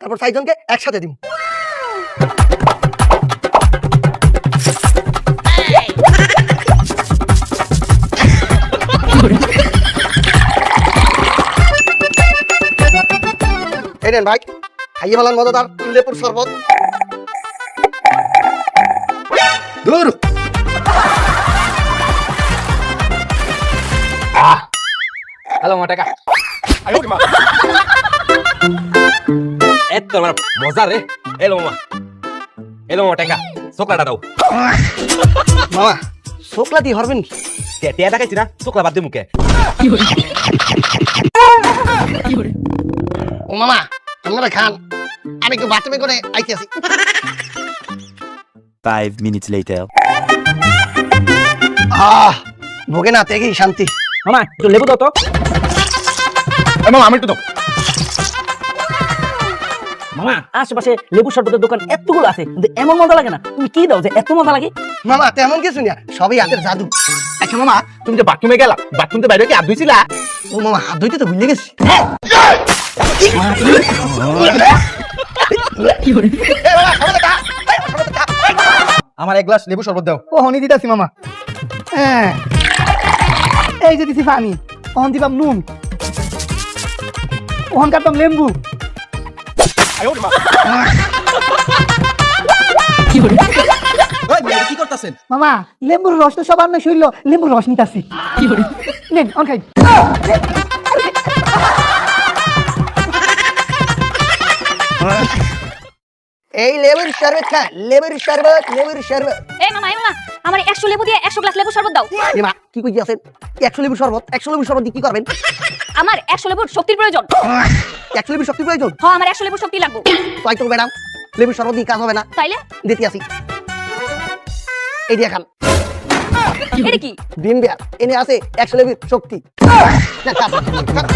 তারপর 4 জনকে একসাথে দিব। এই নেন ভাই, খাইয়ে ফেলান মজাদার লেবুর শরবত। দূর হ্যালো টাকা এত আমার মজা রে। এলো মামা টাকা চোকলাটা দাও। মামা চোকলা দিয়ে হরবেন কি? টিয়া দেখাইছি না, চোকলা বাদ দিয়ে মুখে। ও মামা আপনারা খান, আমি একটু বাথরুমে করে আইতে আসি। 5 minutes later. ভোগে না তেগেই শান্তি। মামা একটু লেবু দাও তো। মামা আমি একটু দাও। মামা আশেপাশে লেবু শরবতের দোকান এতগুলো আছে, কিন্তু এমন মজা লাগে না। তুমি কি দাও যে এত মজা লাগে? মামা তেমন কিছু না, সবই হাতের জাদু। আচ্ছা মামা, তুমি যে বাথরুমে গেলা, বাথরুম থেকে বাইরে কি হাত ধুইছিলা? ও মামা হাত ধুইতে তো ভুলে গেছি। আমার এক গ্লাস লেবু শরবত দাও। ও হনি দিতাছি মামা। হ্যাঁ এই যে দিছি পানি, ওহন দিবাম নুন, ওহন কাটবাম লেম্বু। কি করতেছেন? মামা লেম্বুর রস তো সবার না শৈল, লেম্বুর রস নিতাছি। নেন অন খাই। এই লেবুর শরবত খা, লেবুর শরবত, লেবুর শরবত। এই মামা আমার 100 লেবু দিয়ে 100 গ্লাস লেবু শরবত দাও। এ মা কি কই আছেন? 100 লেবুর শরবত, 100 লেবুর শরবত দিয়ে কি করবেন? আমার 100 লেবুর শক্তির প্রয়োজন। 100 লেবুর শক্তি প্রয়োজন? হ্যাঁ আমার 100 লেবুর শক্তি লাগবে। তাই তো ম্যাডাম, লেবুর শরবত দিয়ে কাজ হবে না, তাইলে দিতে আসি। এই দিয়ে খান। এটা কি? দিন বেয়া এনে আছে 100 লেবুর শক্তি। না, খান, খান।